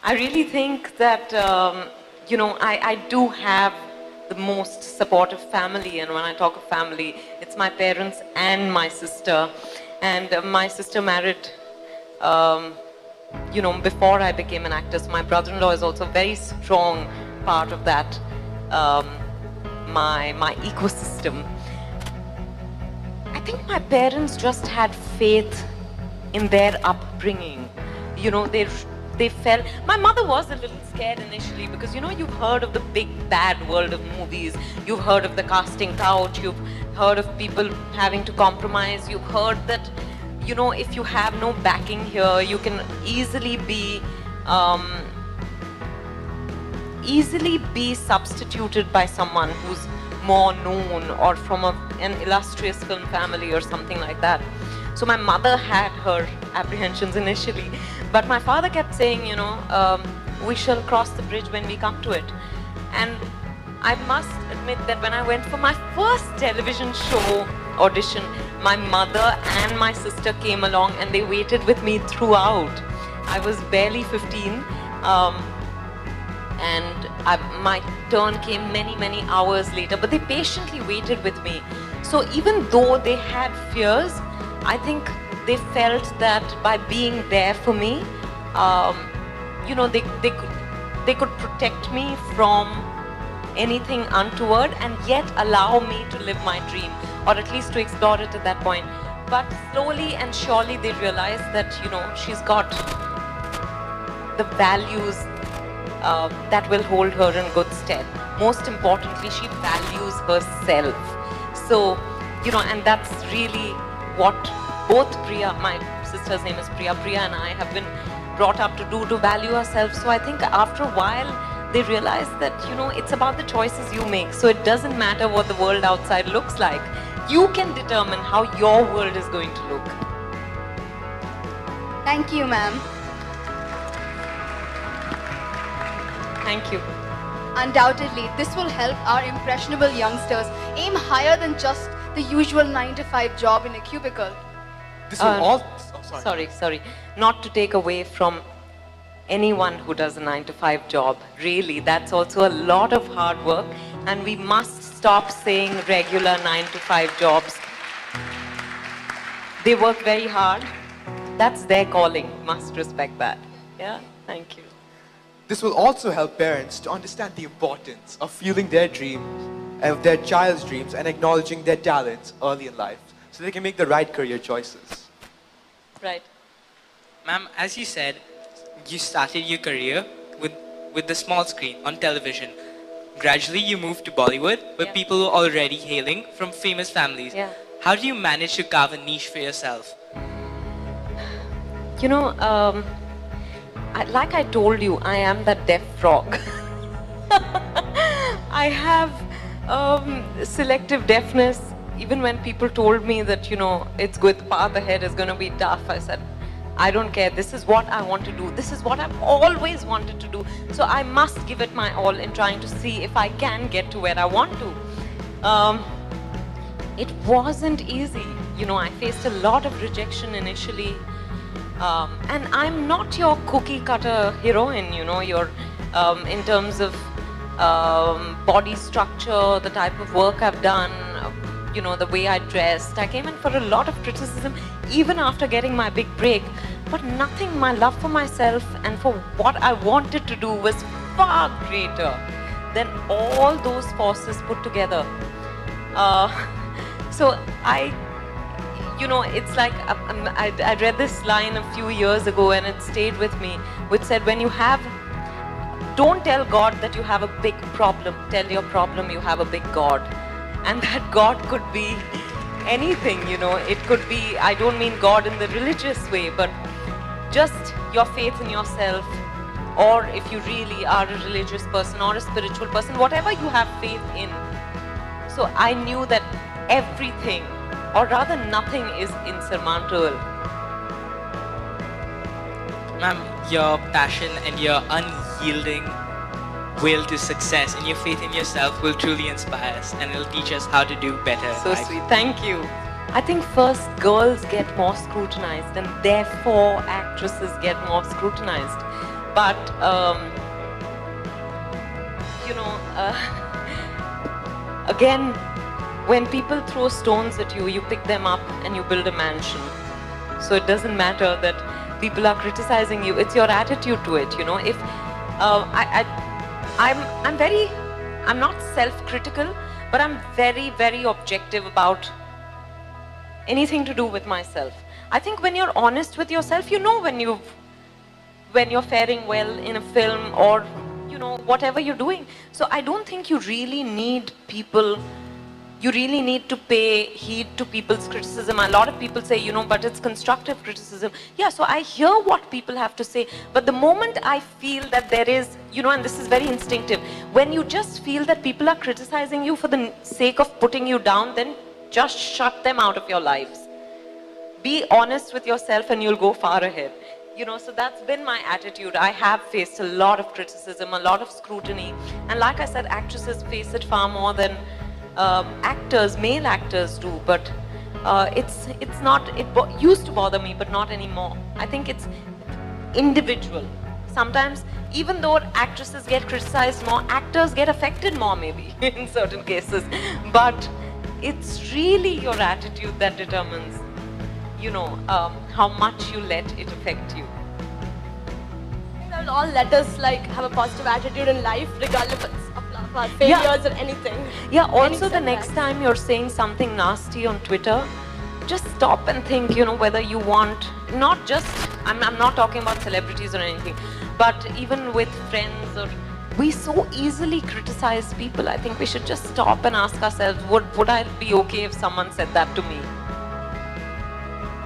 I really think that, I do have the most supportive family. And when I talk of family, it's my parents and my sister. And my sister married, um, before I became an actor. So my brother-in-law is also a very strong part of that, um, my ecosystem. I think my parents just had faith in their upbringing. They felt, my mother was a little scared initially because, you've heard of the big bad world of movies. You've heard of the casting couch. You've heard of people having to compromise. You've heard that, if you have no backing here, you can easily be substituted by someone who's more known or from an illustrious film family or something like that. So my mother had her apprehensions initially, but my father kept saying, we shall cross the bridge when we come to it. And I must admit that when I went for my first television show audition, my mother and my sister came along and they waited with me throughout. I was barely 15. My turn came many, many hours later, but they patiently waited with me. So even though they had fears, I think they felt that by being there for me, they could protect me from anything untoward and yet allow me to live my dream, or at least to explore it at that point. But slowly and surely they realized that, she's got the values that will hold her in good stead. Most importantly, she values herself. So, and that's really what both Priya, my sister's name is Priya, and I have been brought up to do, to value ourselves. So I think after a while, they realize that, it's about the choices you make. So it doesn't matter what the world outside looks like. You can determine how your world is going to look. Thank you, ma'am. Thank you. Undoubtedly, this will help our impressionable youngsters aim higher than just the usual 9-to-5 job in a cubicle. This will Sorry. Not to take away from anyone who does a 9-to-5 job. Really, that's also a lot of hard work, and we must stop saying regular 9-to-5 jobs. They work very hard. That's their calling. Must respect that. Yeah, thank you. This will also help parents to understand the importance of fueling their dreams, of their child's dreams, and acknowledging their talents early in life, so they can make the right career choices. Right. Ma'am, as you said, you started your career with the small screen on television. Gradually, you moved to Bollywood, where people were already hailing from famous families. Yeah. How do you manage to carve a niche for yourself? Like I told you, I am that deaf frog. I have selective deafness. Even when people told me that, it's good, the path ahead is going to be tough, I said, I don't care. This is what I want to do. This is what I've always wanted to do. So I must give it my all in trying to see if I can get to where I want to. It wasn't easy. I faced a lot of rejection initially. And I'm not your cookie cutter heroine, you're in terms of body structure, the type of work I've done, the way I dressed. I came in for a lot of criticism even after getting my big break, but nothing. My love for myself and for what I wanted to do was far greater than all those forces put together. So it's like I read this line a few years ago and it stayed with me, which said, don't tell God that you have a big problem, tell your problem you have a big God. And that God could be anything, it could be, I don't mean God in the religious way, but just your faith in yourself, or if you really are a religious person or a spiritual person, whatever you have faith in. So I knew that everything, or rather nothing, is insurmountable. Ma'am, your passion and your unyielding will to success and your faith in yourself will truly inspire us, and it'll teach us how to do better. So sweet. Thank you. I think first girls get more scrutinized and therefore actresses get more scrutinized. But you know, again, when people throw stones at you, you pick them up and you build a mansion. So it doesn't matter that people are criticizing you. It's your attitude to it. You know, if I'm not self-critical, but I'm very, very objective about anything to do with myself. I think when you're honest with yourself, you know when you're faring well in a film or, you know, whatever you're doing. So I don't think you really need you really need to pay heed to people's criticism. A lot of people say, you know, but it's constructive criticism. Yeah, so I hear what people have to say. But the moment I feel that there is, you know, and this is very instinctive, when you just feel that people are criticizing you for the sake of putting you down, then just shut them out of your lives. Be honest with yourself and you'll go far ahead. You know, so that's been my attitude. I have faced a lot of criticism, a lot of scrutiny. And like I said, actresses face it far more than male actors do. But it used to bother me, but not anymore. I think it's individual. Sometimes, even though actresses get criticized more, actors get affected more maybe in certain cases. But it's really your attitude that determines, you know, how much you let it affect you. That will all let us like have a positive attitude in life, regardless of our failures or anything. Yeah. Also, Any the next setbacks. time you're saying something nasty on Twitter, just stop and think. You know, whether you want not just. I'm not talking about celebrities or anything, but even with friends or. We so easily criticize people. I think we should just stop and ask ourselves, would I be okay if someone said that to me?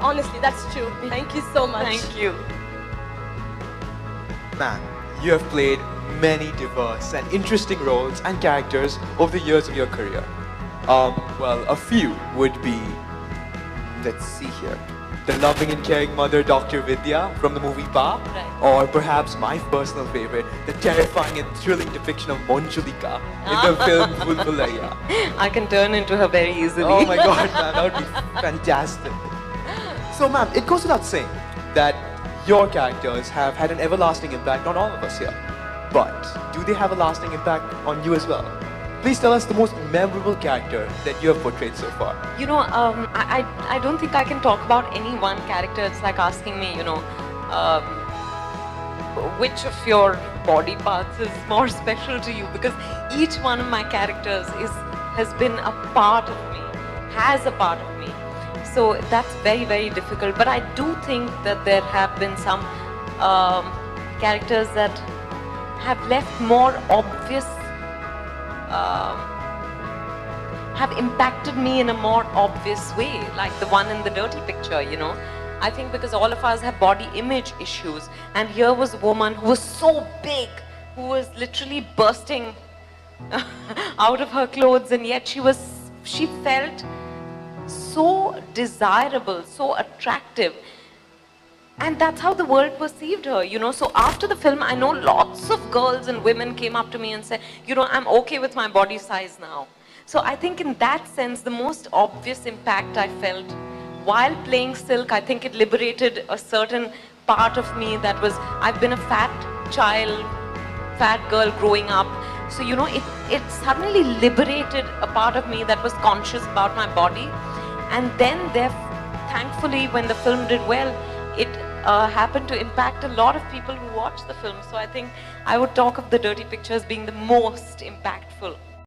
Honestly, that's true. Thank you so much. Thank you. Man, you have played many diverse and interesting roles and characters over the years of your career. Well, a few would be, let's see here, the loving and caring mother Dr. Vidya from the movie Pa, Right. or perhaps my personal favorite, the terrifying and thrilling depiction of Monchulika in the film Bhul Bhulaiya. I can turn into her very easily. Oh my god, man, that would be fantastic. So, ma'am, it goes without saying that your characters have had an everlasting impact on all of us here. But do they have a lasting impact on you as well? Please tell us the most memorable character that you have portrayed so far. You know, I don't think I can talk about any one character. It's like asking me, you know, which of your body parts is more special to you? Because each one of my characters has been a part of me, has a part of me. So that's very, very difficult. But I do think that there have been some characters that have left more obvious, have impacted me in a more obvious way, like the one in the dirty picture, you know. I think because all of us have body image issues, and here was a woman who was so big, who was literally bursting out of her clothes, and yet she felt so desirable, so attractive. And that's how the world perceived her, you know. So after the film, I know lots of girls and women came up to me and said, you know, I'm okay with my body size now. So I think in that sense, the most obvious impact I felt while playing Silk, I think it liberated a certain part of me that was, I've been a fat child, fat girl growing up. So, you know, it suddenly liberated a part of me that was conscious about my body. And then thankfully, when the film did well, it happened to impact a lot of people who watched the film. So I think I would talk of the dirty picture as being the most impactful.